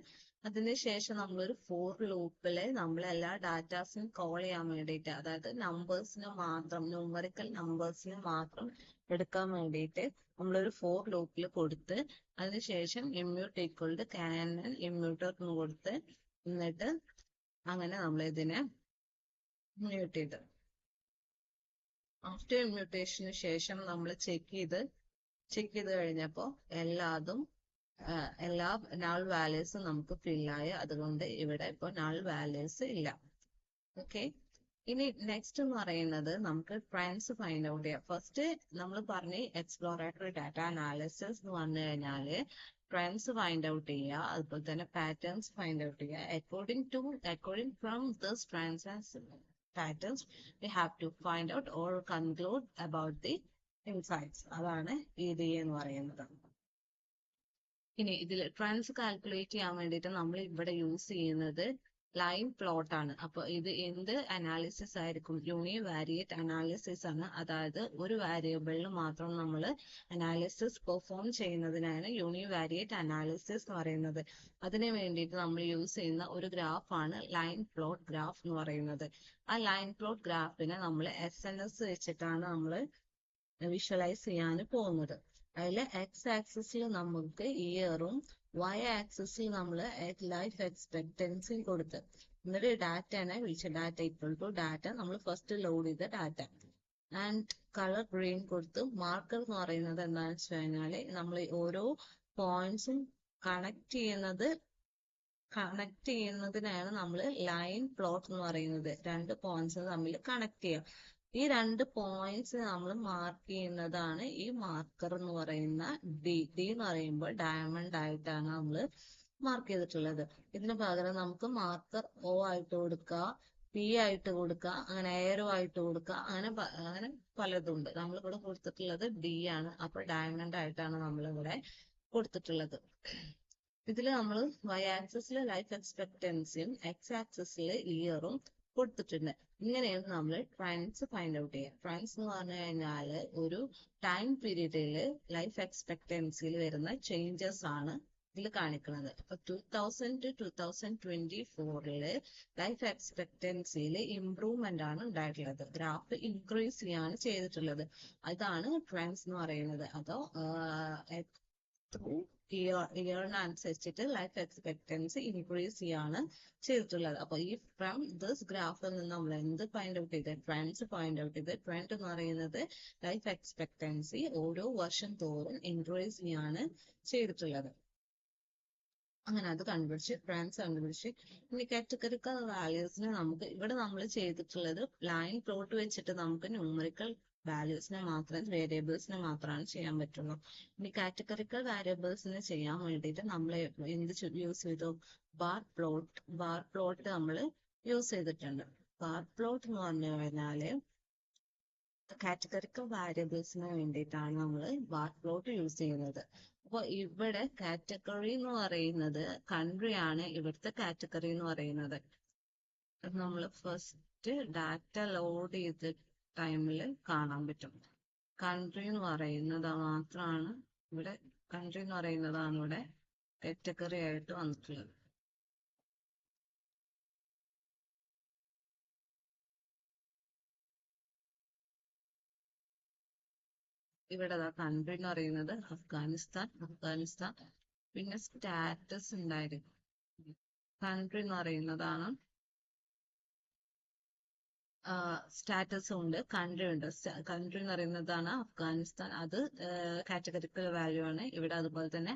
അതിനുശേഷം നമ്മളൊരു ഫോർ ലൂപ്പില് നമ്മൾ എല്ലാ ഡാറ്റാസിനും കോൾ ചെയ്യാൻ വേണ്ടിയിട്ട്, അതായത് നമ്പേഴ്സിന് മാത്രം, ന്യൂമറിക്കൽ നമ്പേഴ്സിന് മാത്രം എടുക്കാൻ വേണ്ടിയിട്ട് നമ്മളൊരു ഫോർ ലൂപ്പിൽ കൊടുത്ത് അതിനുശേഷം ഇമ്മ്യൂട്ട് ഈക്വൽ ടു KNN ഇമ്മ്യൂട്ടർ എന്ന് കൊടുത്ത് എന്നിട്ട് അങ്ങനെ നമ്മൾ ഇതിനെ മ്യൂട്ട് ചെയ്ത് ആഫ്റ്റർ ഇമ്മ്യൂട്ടേഷന് ശേഷം നമ്മൾ ചെക്ക് ചെയ്ത് കഴിഞ്ഞപ്പോൾ എല്ലാ നൾ വാല്യൂസും നമുക്ക് ഫില്ലായി. അതുകൊണ്ട് ഇവിടെ ഇപ്പൊ നൾ വാല്യൂസ് ഇല്ല. ഓക്കെ, ഇനി നെക്സ്റ്റ് എന്ന് പറയുന്നത് നമുക്ക് ട്രെൻഡ്സ് ഫൈൻഡ് ഔട്ട് ചെയ്യാം. ഫസ്റ്റ് നമ്മൾ പറഞ്ഞ എക്സ്പ്ലോറേറ്ററി ഡാറ്റ അനാലിസിസ് എന്ന് പറഞ്ഞു കഴിഞ്ഞാല് ട്രെൻഡ്സ് ഫൈൻഡ് ഔട്ട് ചെയ്യുക, അതുപോലെ തന്നെ പാറ്റേൺസ് ഫൈൻഡ് ഔട്ട് ചെയ്യുക. According from this trends and patterns we have to find out or conclude about the insights. അതാണ് EDA എന്ന് പറയുന്നത്. ഇനി ഇതിൽ ട്രെൻഡ്സ് കാൽക്കുലേറ്റ് ചെയ്യാൻ വേണ്ടിയിട്ട് നമ്മൾ ഇവിടെ യൂസ് ചെയ്യുന്നത് ലൈൻ പ്ലോട്ട് ആണ്. അപ്പൊ ഇത് എന്ത് അനാലിസിസ് ആയിരിക്കും? യൂണിവാരിയേറ്റ് അനാലിസിസ് ആണ്. അതായത് ഒരു വാരിയബിളിൽ മാത്രം നമ്മൾ അനാലിസിസ് പെർഫോം ചെയ്യുന്നതിനാണ് യൂണിവാരിയേറ്റ് അനാലിസിസ് എന്ന് പറയുന്നത്. അതിനു വേണ്ടിയിട്ട് നമ്മൾ യൂസ് ചെയ്യുന്ന ഒരു ഗ്രാഫാണ് ലൈൻ പ്ലോട്ട് ഗ്രാഫ് എന്ന് പറയുന്നത്. ആ ലൈൻ പ്ലോട്ട് ഗ്രാഫിനെ നമ്മൾ SNS വെച്ചിട്ടാണ് നമ്മൾ വിഷ്വലൈസ് ചെയ്യാൻ പോകുന്നത്. അതിൽ X ആക്സിസിൽ നമുക്ക് ഇയറും Y ആക്സിസിൽ നമ്മൾ ലൈഫ് എക്സ്പെക്ടൻസി കൊടുത്ത് എന്നിട്ട് ഡാറ്റനെ വിളിച്ച ഡാറ്റ ഈക്വൽ ടു ഡാറ്റ നമ്മൾ ഫസ്റ്റ് ലോഡ് ചെയ്ത ഡാറ്റ ആൻഡ് കളർ ഗ്രീൻ കൊടുത്ത് മാർക്കർ എന്ന് പറയുന്നത് എന്താണെന്ന് വെച്ച് കഴിഞ്ഞാൽ നമ്മൾ ഓരോ പോയിന്റ്സും കണക്ട് ചെയ്യുന്നതിനാണ് നമ്മൾ ലൈൻ പ്ലോട്ട് എന്ന് പറയുന്നത്. രണ്ട് പോയിന്റ്സ് തമ്മിൽ കണക്ട് ചെയ്യാം. ഈ രണ്ട് പോയിന്റ്സ് നമ്മൾ മാർക്ക് ചെയ്യുന്നതാണ് ഈ മാർക്കർ എന്ന് പറയുന്ന ഡി എന്ന് പറയുമ്പോൾ ഡയമണ്ട് ആയിട്ടാണ് നമ്മൾ മാർക്ക് ചെയ്തിട്ടുള്ളത്. ഇതിന് പകരം നമുക്ക് മാർക്കർ O ആയിട്ട് കൊടുക്കുക, P ആയിട്ട് കൊടുക്കുക, അങ്ങനെ എയറോ ആയിട്ട് കൊടുക്കുക, അങ്ങനെ പലതുണ്ട്. നമ്മളിവിടെ കൊടുത്തിട്ടുള്ളത് D ആണ്. അപ്പൊ ഡയമണ്ട് ആയിട്ടാണ് നമ്മളിവിടെ കൊടുത്തിട്ടുള്ളത്. ഇതിൽ നമ്മൾ Y ആക്സിസിൽ ലൈഫ് എക്സ്പെക്ടൻസിയും X ആക്സിസിൽ ഇയറും കൊടുത്തിട്ടുണ്ട്. ഇങ്ങനെയാണ് നമ്മൾ ട്രെൻഡ്സ് ഫൈൻഡ് ഔട്ട് ചെയ്യുക. ട്രെൻഡ്സ് എന്ന് പറഞ്ഞു കഴിഞ്ഞാൽ ഒരു ടൈം പീരീഡിൽ ലൈഫ് എക്സ്പെക്ടൻസിയിൽ വരുന്ന ചേഞ്ചസ് ആണ് ഇതിൽ കാണിക്കുന്നത്. അപ്പൊ 2000 to 2024 ലൈഫ് എക്സ്പെക്ടൻസിയിൽ ഇംപ്രൂവ്മെന്റ് ആണ് ഉണ്ടായിട്ടുള്ളത്. ഗ്രാഫ് ഇൻക്രീസ് ചെയ്യാണ് ചെയ്തിട്ടുള്ളത്. അതാണ് ട്രെൻഡ്സ് എന്ന് പറയുന്നത്. അതോ ത്രൂ ഇയറിനനുസരിച്ചിട്ട് ലൈഫ് എക്സ്പെക്ടൻസി ഇൻക്രീസ് ചെയ്യാണ് ചെയ്തിട്ടുള്ളത്. അപ്പൊ ഈ ഫ്രം ദിസ് ഗ്രാഫിൽ നിന്ന് നമ്മൾ എന്ത് ഫൈൻഡ് ഔട്ട് ചെയ്ത് ട്രെൻഡ്സ് ഫൈൻഡ് ഔട്ട് ചെയ്ത് ട്രെൻഡ് എന്ന് പറയുന്നത് ലൈഫ് എക്സ്പെക്ടൻസി ഓരോ വർഷം തോറും ഇൻക്രീസ് ചെയ്യാണ് ചെയ്തിട്ടുള്ളത്. അങ്ങനെ അത് കണ്ടുപിടിച്ച് ട്രെൻഡ്സ് കണ്ടുപിടിച്ച് ഇനി കാറ്റഗറിക്കൽ വാല്യൂസിന് നമുക്ക് ഇവിടെ നമ്മൾ ചെയ്തിട്ടുള്ളത് ലൈൻ പ്ലോട്ട് വെച്ചിട്ട് നമുക്ക് ന്യൂമറിക്കൽ വാല്യൂസിനെ മാത്രം വേരിയബിൾസിനെ മാത്രമാണ് ചെയ്യാൻ പറ്റുള്ളൂ. ഇനി കാറ്റഗറിക്കൽ വാരിയബിൾസിന് ചെയ്യാൻ വേണ്ടിയിട്ട് നമ്മൾ എന്ത് യൂസ് ചെയ്തു? ബാർ പ്ലോട്ട് നമ്മൾ യൂസ് ചെയ്തിട്ടുണ്ട്. ബാർ പ്ലോട്ട് എന്ന് പറഞ്ഞു കഴിഞ്ഞാല് കാറ്റഗറിക്കൽ വാരിയബിൾസിന് വേണ്ടിയിട്ടാണ് നമ്മൾ ബാർ പ്ലോട്ട് യൂസ് ചെയ്യുന്നത്. അപ്പൊ ഇവിടെ കാറ്റഗറി എന്ന് പറയുന്നത് കൺട്രി ആണ്. ഇവിടുത്തെ കാറ്റഗറി എന്ന് പറയുന്നത് നമ്മൾ ഫസ്റ്റ് ഡാറ്റ ലോഡ് ചെയ്ത ടൈമിൽ കാണാൻ പറ്റും. കൺട്രി എന്ന് പറയുന്നത് മാത്രമാണ് ഇവിടെ കാറ്റഗറി ആയിട്ട് വന്നിട്ടുള്ളത്. ഇവിടെ കൺട്രി എന്ന് പറയുന്നത് അഫ്ഗാനിസ്ഥാൻ. പിന്നെ സ്റ്റാറ്റസ് ഉണ്ടായിരുന്നു. കൺട്രി എന്ന് പറയുന്നതാണ് സ്റ്റാറ്റസ് ഉണ്ട്, കൺട്രി ഉണ്ട്. കൺട്രി എന്ന് പറയുന്നതാണ് അഫ്ഗാനിസ്ഥാൻ. അത് കാറ്റഗറിക്കൽ വാല്യൂ ആണ്. ഇവിടെ അതുപോലെ തന്നെ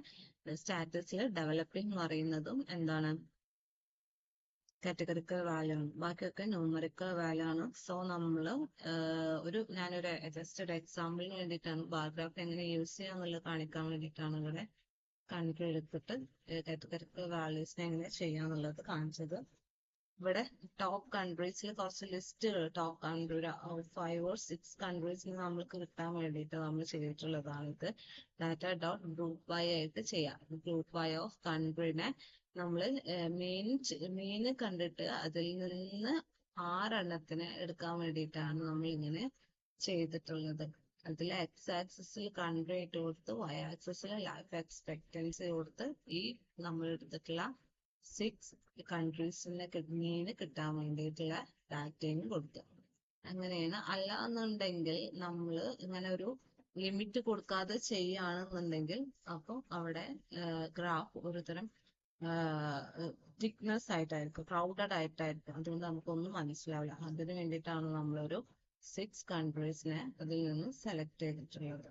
സ്റ്റാറ്റസിൽ ഡെവലപ്പിംഗ് എന്ന് പറയുന്നതും എന്താണ് കാറ്റഗറിക്കൽ വാല്യൂ ആണ്. ബാക്കിയൊക്കെ ന്യൂമറിക്കൽ വാല്യൂ ആണ്. സോ നമ്മൾ ഞാനൊരു ജസ്റ്റ് ഒരു എക്സാമ്പിളിന് വേണ്ടിയിട്ടാണ് ബാർ ഗ്രാഫ് എങ്ങനെ യൂസ് ചെയ്യാന്നുള്ളത് കാണിക്കാൻ വേണ്ടിയിട്ടാണ് ഇവിടെ കൺട്രി എടുത്തിട്ട് കാറ്റഗറിക്കൽ വാല്യൂസിനെ എങ്ങനെ ചെയ്യാന്നുള്ളത് കാണിച്ചത്. ഇവിടെ ടോപ്പ് കൺട്രീസിൽ കുറച്ച് ലിസ്റ്റ് ടോപ്പ് കൺട്രി 5 or 6 കൺട്രീസിൽ നമ്മൾക്ക് കിട്ടാൻ വേണ്ടിയിട്ട് നമ്മൾ ചെയ്തിട്ടുള്ളതാണ് ഇത്. ഡാറ്റ ഡോട്ട് ഗ്രൂപ്പ് ബൈ ആയിട്ട് ചെയ്യാം. ഗ്രൂപ്പ് ബൈ ഓഫ് കൺട്രീനെ നമ്മൾ മെയിൻ കണ്ടിട്ട് അതിൽ നിന്ന് 6 എണ്ണത്തിനെ എടുക്കാൻ വേണ്ടിയിട്ടാണ് നമ്മൾ ഇങ്ങനെ ചെയ്തിട്ടുള്ളത്. അതിൽ എക്സ് ആക്സിസിൽ കൺട്രി ഇട്ട് കൊടുത്ത് വൈ ആക്സിസിൽ ലൈഫ് എക്സ്പെക്ടൻസി കൊടുത്ത് ഈ നമ്മൾ എടുത്തിട്ടുള്ള 6 കൺട്രീസിനെ കിട്ടാൻ വേണ്ടിയിട്ടുള്ള ഡാറ്റയും കൊടുക്കുക. അങ്ങനെയാണ്. അല്ലാന്നുണ്ടെങ്കിൽ നമ്മൾ ഇങ്ങനെ ഒരു ലിമിറ്റ് കൊടുക്കാതെ ചെയ്യുകയാണെന്നുണ്ടെങ്കിൽ അപ്പോൾ അവിടെ ഗ്രാഫ് ഒരുതരം തിക്നെസ് ആയിട്ടായിരിക്കും, ക്രൗഡഡ് ആയിട്ടായിരിക്കും. അതുകൊണ്ട് നമുക്കൊന്നും മനസ്സിലാവില്ല. അതിന് വേണ്ടിയിട്ടാണ് നമ്മളൊരു 6 കൺട്രീസിനെ അതിൽ നിന്ന് സെലക്ട് ചെയ്തിട്ടുള്ളത്.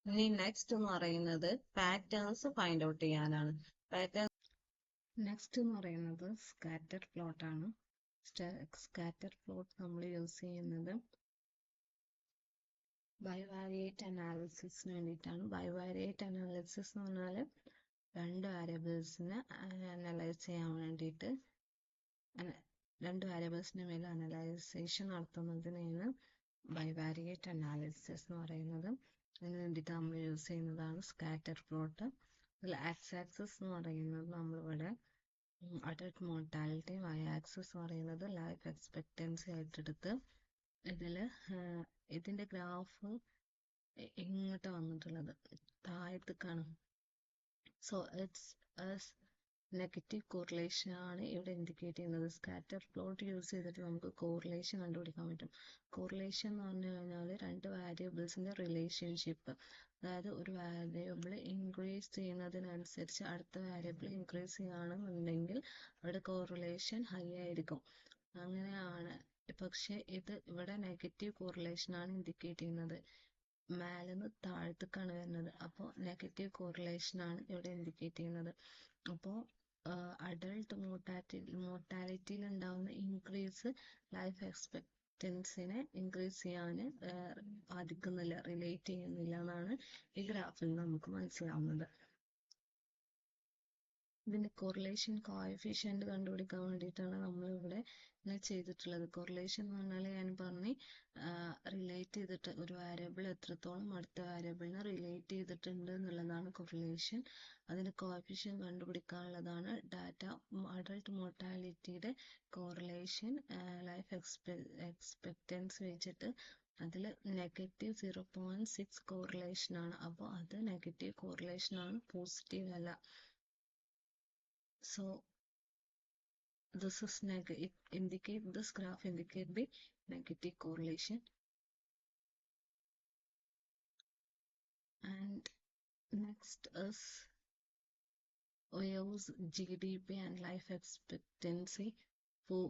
ഇനി നെക്സ്റ്റ് എന്ന് പറയുന്നത് പാറ്റേൺസ് ഫൈൻഡ് ഔട്ട് ചെയ്യാനാണ്. നെക്സ്റ്റ് എന്ന് പറയുന്നത് സ്കാറ്റർ പ്ലോട്ട് ആണ്. സ്കാറ്റർ പ്ലോട്ട് നമ്മൾ യൂസ് ചെയ്യുന്നത് ബൈവാരിയേറ്റ് അനാലിസിസിന് വേണ്ടിയിട്ടാണ്. ബൈവാരിയേറ്റ് അനാലിസിസ് എന്ന് പറഞ്ഞാൽ 2 വേരിയബിൾസിനെ അനലൈസ് ചെയ്യാൻ വേണ്ടിയിട്ട് 2 വേരിയബിൾസിന് മേലെ അനലൈസേഷൻ നടത്തുന്നതിനാണ് ബൈവാരിയേറ്റ് അനാലിസിസ് എന്ന് പറയുന്നത്. അതിന് വേണ്ടിയിട്ട് നമ്മൾ യൂസ് ചെയ്യുന്നതാണ് സ്കാറ്റർ പ്ലോട്ട്. അതിൽ എക്സ് ആക്സിസ് എന്ന് പറയുന്നത് നമ്മളിവിടെ അഡൽട്ട് മോർട്ടാലിറ്റി, വൈ ആക്സിസ് എന്ന് പറയുന്നത് ലൈഫ് എക്സ്പെക്ടൻസി ആയിട്ടെടുത്ത് ഇതിന്റെ ഗ്രാഫ് ഇങ്ങോട്ട് വന്നിട്ടുള്ളത് താഴത്തേക്കാണ്. സോ ഇറ്റ്സ് നെഗറ്റീവ് കോറിലേഷൻ ആണ് ഇവിടെ ഇൻഡിക്കേറ്റ് ചെയ്യുന്നത്. സ്കാറ്റർ പ്ലോട്ട് യൂസ് ചെയ്തിട്ട് നമുക്ക് കോറിലേഷൻ കണ്ടുപിടിക്കാൻ പറ്റും. കോറിലേഷൻ എന്ന് പറഞ്ഞു കഴിഞ്ഞാൽ 2 വേരിയബിൾസിന്റെ റിലേഷൻഷിപ്പ്. അതായത് ഒരു വേരിയബിൾ ഇൻക്രീസ് ചെയ്യുന്നതിനനുസരിച്ച് അടുത്ത വേരിയബിൾ ഇൻക്രീസ് ചെയ്യുകയാണെന്നുണ്ടെങ്കിൽ അവിടെ കോറിലേഷൻ ഹൈ ആയിരിക്കും. അങ്ങനെയാണ്. പക്ഷെ ഇത് ഇവിടെ നെഗറ്റീവ് കോറിലേഷൻ ആണ് ഇൻഡിക്കേറ്റ് ചെയ്യുന്നത്. മേലെന്ന് താഴത്തേക്കാണ് വരുന്നത്. അപ്പോൾ നെഗറ്റീവ് കോറിലേഷൻ ആണ് ഇവിടെ ഇൻഡിക്കേറ്റ് ചെയ്യുന്നത്. അപ്പോൾ അഡൾട്ട് മോർട്ടാലിറ്റിയിൽ ഉണ്ടാകുന്ന ഇൻക്രീസ് ലൈഫ് എക്സ്പെക്ടൻസിനെ ഇൻക്രീസ് ചെയ്യാൻ ബാധിക്കുന്നില്ല, റിലേറ്റ് ചെയ്യുന്നില്ല എന്നാണ് ഈ ഗ്രാഫിൽ നമുക്ക് മനസ്സിലാവുന്നത്. ഇതിന്റെ കോറിലേഷൻ കോഎഫിഷ്യന്റ് കണ്ടുപിടിക്കാൻ വേണ്ടിയിട്ടാണ് നമ്മൾ ഇവിടെ ഇങ്ങനെ ചെയ്തിട്ടുള്ളത്. കോറിലേഷൻ എന്ന് പറഞ്ഞാൽ ഞാൻ പറഞ്ഞു റിലേറ്റ് ചെയ്തിട്ട് ഒരു വേരിയബിൾ എത്രത്തോളം അടുത്ത വേരിയബിളിനെ റിലേറ്റ് ചെയ്തിട്ടുണ്ട് എന്നുള്ളതാണ് കോറിലേഷൻ. അതിന്റെ കോഎഫിഷ്യന്റ് കണ്ടുപിടിക്കാനുള്ളതാണ് ഡാറ്റ അഡൾട്ട് മോർട്ടാലിറ്റിയുടെ കോറിലേഷൻ ലൈഫ് എക്സ്പെക്ടൻസി വെച്ചിട്ട് അതിൽ -0.6 കോറിലേഷൻ ആണ്. അപ്പോൾ അത് നെഗറ്റീവ് കോറിലേഷൻ ആണ്, പോസിറ്റീവ് അല്ല. So this is this graph indicate the negative correlation. And next is we use GDP and life expectancy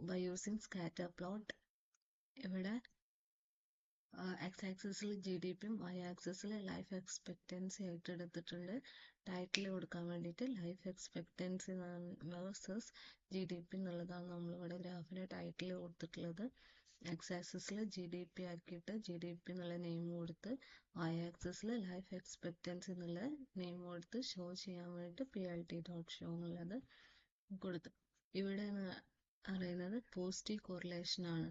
by using scatter plot. ഇവിടെ x-ആക്സിസിൽ GDP യും y-ആക്സിസിൽ ലൈഫ് എക്സ്പെക്റ്റൻസി ആയിട്ട് എടുത്തിട്ടുണ്ട്. ടൈറ്റിൽ കൊടുക്കാൻ വേണ്ടിയിട്ട് ലൈഫ് എക്സ്പെക്റ്റൻസി വേഴ്സസ് GDP എന്നുള്ളതാണ് നമ്മളിവിടെ ഗ്രാഫിന്റെ ടൈറ്റിൽ കൊടുത്തിട്ടുള്ളത്. x-ആക്സിസിൽ GDP ആക്കിയിട്ട് GDP എന്നുള്ള നെയിം കൊടുത്ത് y-ആക്സിസിൽ ലൈഫ് എക്സ്പെക്റ്റൻസി എന്നുള്ള നെയിം കൊടുത്ത് ഷോ ചെയ്യാൻ വേണ്ടിയിട്ട് PLT.show എന്നുള്ളത് കൊടുത്തു. ഇവിടെ അറിയുന്നത് പോസിറ്റീവ് കോറിലേഷൻ ആണ്.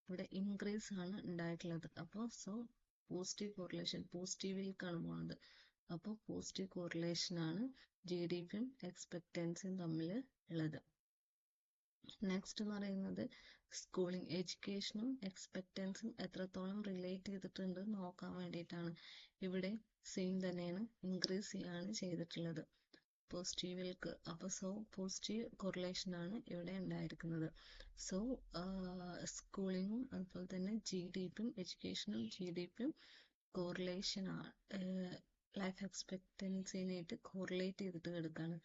ഇവിടെ ഇൻക്രീസ് ആണ് ഉണ്ടായിട്ടുള്ളത്. അപ്പോൾ പോസിറ്റീവ് കോറിലേഷൻ പോസിറ്റീവിലേക്കാണ് പോകുന്നത്. അപ്പോൾ പോസിറ്റീവ് കോറിലേഷൻ ആണ് GDPയും എക്സ്പെക്റ്റൻസിയും തമ്മിൽ ഉള്ളത്. നെക്സ്റ്റ് എന്ന് പറയുന്നത് സ്കൂളിംഗ് എഡ്യൂക്കേഷനും എക്സ്പെക്റ്റൻസിയും എത്രത്തോളം റിലേറ്റ് ചെയ്തിട്ടുണ്ട് നോക്കാൻ വേണ്ടിയിട്ടാണ്. ഇവിടെ സെയിം തന്നെയാണ്, ഇൻക്രീസ് ചെയ്യാണ് ചെയ്തിട്ടുള്ളത് പോസിറ്റീവിലേക്ക്. അപ്പോൾ പോസിറ്റീവ് കോറിലേഷൻ ആണ് ഇവിടെ ഉണ്ടായിരിക്കുന്നത്. സ്കൂളിങ്ങും അതുപോലെ തന്നെ GDPയും എഡ്യൂക്കേഷനും GDPയും കോറിലേഷൻ ആണ്, ലൈഫ് എക്സ്പെക്റ്റൻസിനായിട്ട് കോറിലേറ്റ് ചെയ്തിട്ട് കിടക്കുകയാണ്.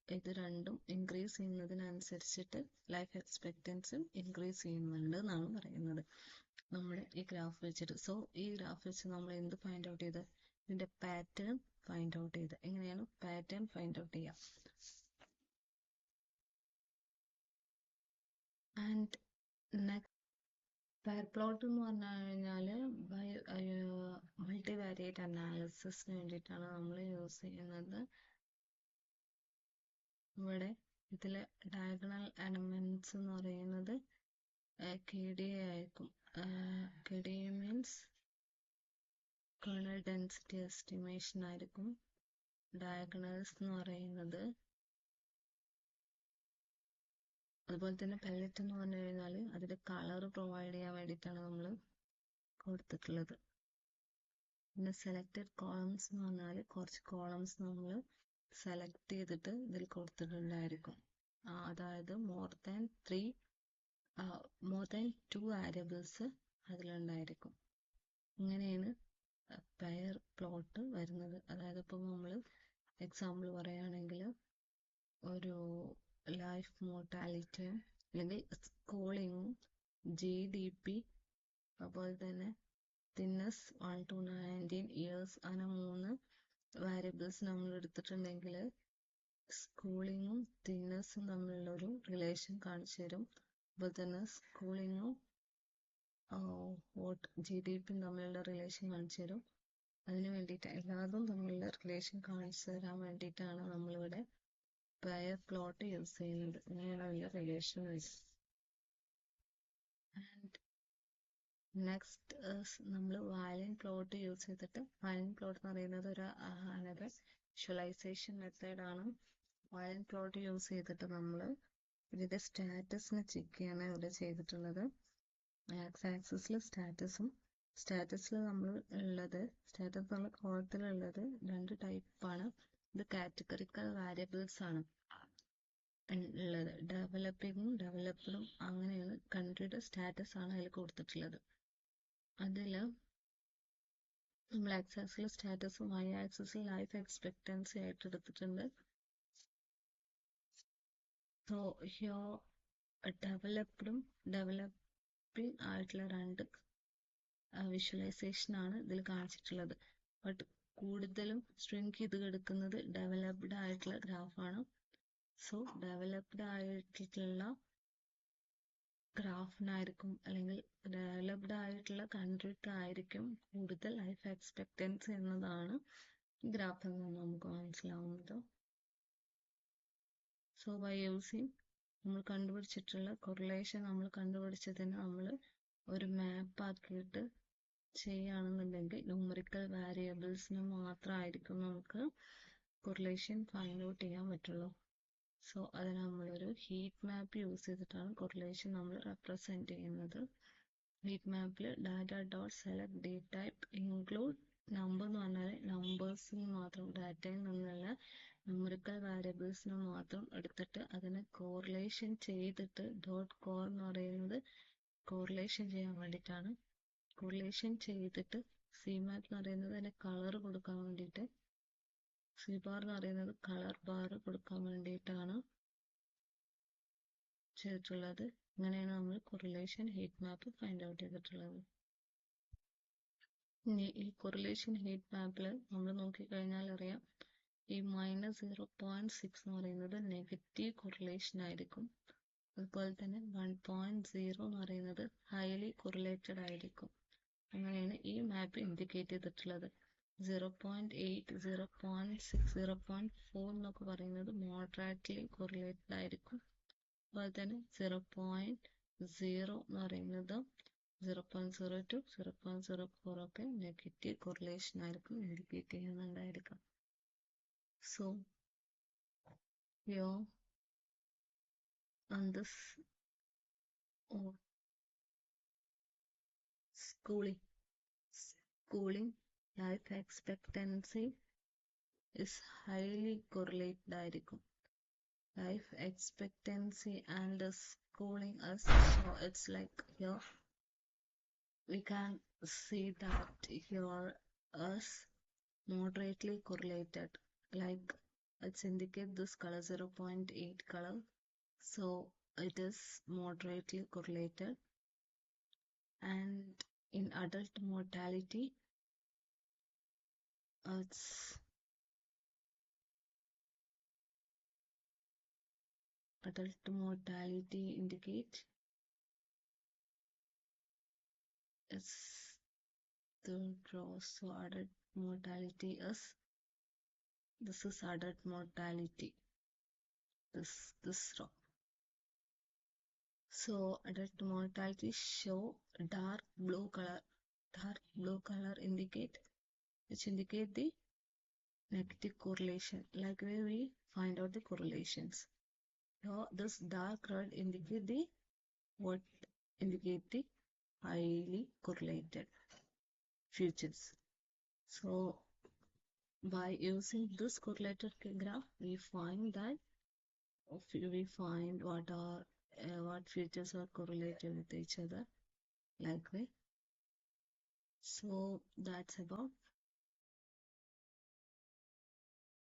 ഇത് രണ്ടും ഇൻക്രീസ് ചെയ്യുന്നതിനനുസരിച്ചിട്ട് ലൈഫ് എക്സ്പെക്റ്റൻസിയും ഇൻക്രീസ് ചെയ്യുന്നുണ്ട് എന്നാണ് പറയുന്നത് നമ്മുടെ ഈ ഗ്രാഫ് വെച്ചിട്ട്. ഈ ഗ്രാഫ് വെച്ച് നമ്മൾ എന്ത് ഫൈൻഡ് ഔട്ട് ചെയ്ത് ഇതിന്റെ പാറ്റേൺ ഫൈൻഡ് ഔട്ട് ചെയ്ത് എങ്ങനെയാണ് പാറ്റേൺ ഫൈൻഡ് ഔട്ട് ചെയ്യാം. ആൻഡ് നെക്സ്റ്റ് പെയർ പ്ലോട്ട് എന്ന് പറഞ്ഞു കഴിഞ്ഞാൽ മൾട്ടിവാരിയേറ്റ് അനാലിസിസിന് വേണ്ടിയിട്ടാണ് നമ്മൾ യൂസ് ചെയ്യുന്നത്. ഇവിടെ ഇതിലെ ഡയഗണൽ എലമെന്റ്സ് എന്ന് പറയുന്നത് KDA ആയിരിക്കും. KDA means kernel density estimation ആയിരിക്കും. ഡയഗണൽസ് എന്ന് പറയുന്നത് അതുപോലെ തന്നെ പെല്ലറ്റ് എന്ന് പറഞ്ഞു കഴിഞ്ഞാൽ അതിന്റെ കളർ പ്രൊവൈഡ് ചെയ്യാൻ വേണ്ടിയിട്ടാണ് നമ്മൾ കൊടുത്തിട്ടുള്ളത്. പിന്നെ സെലക്റ്റഡ് കോളംസ് എന്ന് പറഞ്ഞാൽ കുറച്ച് കോളംസ് നമ്മൾ സെലക്ട് ചെയ്തിട്ട് ഇതിൽ കൊടുത്തിട്ടുണ്ടായിരിക്കും. അതായത് മോർ ദാൻ 2 വേരിയബിൾസ് അതിലുണ്ടായിരിക്കും. ഇങ്ങനെയാണ് പെയർ പ്ലോട്ട് വരുന്നത്. അതായത് ഇപ്പോൾ നമ്മൾ എക്സാമ്പിൾ പറയുകയാണെങ്കിൽ ഒരു ലൈഫ് മോർട്ടാലിറ്റിയും അല്ലെങ്കിൽ സ്കൂളിങ്ങും GDP അതുപോലെ തന്നെ തിന്നസ് 1 to 19 years അങ്ങനെ 3 വേരിയബിൾസ് നമ്മൾ എടുത്തിട്ടുണ്ടെങ്കിൽ സ്കൂളിങ്ങും തിന്നസും തമ്മിലുള്ള ഒരു റിലേഷൻ കാണിച്ചു തരും. അതുപോലെ തന്നെ സ്കൂളിങ്ങും GDPയും തമ്മിലുള്ള റിലേഷൻ കാണിച്ചു തരും. അതിന് വേണ്ടിയിട്ട് എല്ലാതും തമ്മിലുള്ള റിലേഷൻ കാണിച്ചു തരാൻ വേണ്ടിയിട്ടാണ് നമ്മളിവിടെ പെയർ പ്ലോട്ട് യൂസ് ചെയ്യുന്നത്. ഇങ്ങനെയാണ് അതിൻ്റെ റിലേഷൻ വരിക. ആൻഡ് നെക്സ്റ്റ് നമ്മൾ വാലിൻ പ്ലോട്ട് യൂസ് ചെയ്തിട്ട്, വാലിൻ പ്ലോട്ട് എന്ന് പറയുന്നത് ഒരു അനദർ വിഷ്വലൈസേഷൻ മെത്തേഡാണ്. വാലിൻ പ്ലോട്ട് യൂസ് ചെയ്തിട്ട് നമ്മൾ ഇതിന്റെ സ്റ്റാറ്റസിനെ ചെക്ക് ചെയ്യാണ് ഇവിടെ ചെയ്തിട്ടുള്ളത്. ആക്സിസിൽ സ്റ്റാറ്റസിൽ നമ്മൾ ഉള്ളത് സ്റ്റാറ്റസ് നമ്മൾ കോളത്തിലുള്ളത് 2 ടൈപ്പാണ്. ഇത് കാറ്റഗറിക്കൽ വാരിയബിൾസ് ആണ് ഉള്ളത്. ഡെവലപ്പിങ്ങും ഡെവലപ്ഡും അങ്ങനെയാണ് കൺട്രിയുടെ സ്റ്റാറ്റസ് ആണ് അതിൽ കൊടുത്തിട്ടുള്ളത്. അതിൽ നമ്മൾ ആക്സിസിൽ സ്റ്റാറ്റസും y-ആക്സിസിൽ ലൈഫ് എക്സ്പെക്റ്റൻസി ആയിട്ട് എടുത്തിട്ടുണ്ട്. ഡെവലപ്ഡും ഡെവലപ്പിംഗ് ആയിട്ടുള്ള 2 വിഷ്വലൈസേഷൻ ആണ് ഇതിൽ കാണിച്ചിട്ടുള്ളത്. ബട്ട് കൂടുതലും സ്ട്രിങ്ക് ചെയ്ത് കിടക്കുന്നത് ഡെവലപ്ഡ് ആയിട്ടുള്ള ഗ്രാഫാണ്. ഡെവലപ്ഡ് ആയിട്ടുള്ള ഗ്രാഫിനായിരിക്കും അല്ലെങ്കിൽ ഡെവലപ്ഡ് ആയിട്ടുള്ള കൺട്രിക്കായിരിക്കും കൂടുതൽ ലൈഫ് എക്സ്പെക്റ്റൻസി എന്നതാണ് ഈ ഗ്രാഫിൽ നിന്ന് നമുക്ക് മനസ്സിലാവുന്നത്. ബൈ യൂസിങ് നമ്മൾ കണ്ടുപിടിച്ചിട്ടുള്ള കൊറിലേഷൻ നമ്മൾ കണ്ടുപിടിച്ചതിന് നമ്മൾ ഒരു മാപ്പ് ആക്കിയിട്ട് ചെയ്യുകയാണെന്നുണ്ടെങ്കിൽ ന്യൂമറിക്കൽ വേരിയബിൾസിന് മാത്രമായിരിക്കും നമുക്ക് കൊറിലേഷൻ ഫൈൻഡ് ഔട്ട് ചെയ്യാൻ പറ്റുള്ളൂ. അതിന് നമ്മളൊരു ഹീറ്റ് മാപ്പ് യൂസ് ചെയ്തിട്ടാണ് കൊറിലേഷൻ നമ്മൾ റെപ്രസെന്റ് ചെയ്യുന്നത്. ഹീറ്റ് മാപ്പിൽ data.select dtype include നമ്പർ എന്ന് പറഞ്ഞാൽ നമ്പേഴ്സിന് മാത്രം, ഡാറ്റയിൽ നിന്നുള്ള ന്യൂമറിക്കൽ വേരിയബിൾസിന് മാത്രം എടുത്തിട്ട് അതിനെ കോറിലേഷൻ ചെയ്തിട്ട് .core എന്ന് പറയുന്നത് കോറിലേഷൻ ചെയ്യാൻ വേണ്ടിയിട്ടാണ്. കോറിലേഷൻ ചെയ്തിട്ട് CMAP എന്ന് പറയുന്നത് അതിന്റെ കളർ കൊടുക്കാൻ വേണ്ടിയിട്ട്, CBAR എന്ന് പറയുന്നത് കളർ ബാർ കൊടുക്കാൻ വേണ്ടിയിട്ടാണ് ചെയ്തിട്ടുള്ളത്. ഇങ്ങനെയാണ് നമ്മൾ correlation heat map find out ചെയ്തിട്ടുള്ളത്. ഇനി ഈ കൊറിലേഷൻ ഹീറ്റ് മാപ്പിൽ നമ്മൾ നോക്കിക്കഴിഞ്ഞാൽ അറിയാം, ഈ -0.6 എന്ന് പറയുന്നത് നെഗറ്റീവ് കൊറിലേഷൻ ആയിരിക്കും. അതുപോലെ തന്നെ 1.0 എന്ന് പറയുന്നത് ഹൈലി കൊറിലേറ്റഡ് ആയിരിക്കും. അങ്ങനെയാണ് ഈ മാപ്പ് ഇൻഡിക്കേറ്റ് ചെയ്തിട്ടുള്ളത്. 0.8, 0.6, 0.4 എന്നൊക്കെ പറയുന്നത് മോഡറേറ്റ്ലി കൊറിലേറ്റഡ് ആയിരിക്കും. അതുപോലെ തന്നെ 0.0 എന്ന് പറയുന്നത് 0.02, 0.04 ഒക്കെ നെഗറ്റീവ് കൊറിലേഷൻ ആയിരിക്കും indicate ചെയ്യുന്നുണ്ടായിരിക്കാം. So here on this schooling life expectancy is highly correlated ആയിരിക്കും. Life expectancy and schooling us, so it's like here we can see that here is moderately correlated, like let's indicate this color 0.8 color, so it is moderately correlated. And in adult mortality, it's adult mortality indicate is the draw. So adult mortality is, this is adult mortality, this row. So adult mortality show dark blue color. Dark blue color indicate, which indicate the negative correlation. Like we find out the correlations. Now this dark red indicate the what? Indicate the highly correlated features. So by using this correlated graph, we find that what features are correlated with each other, like way. So that's about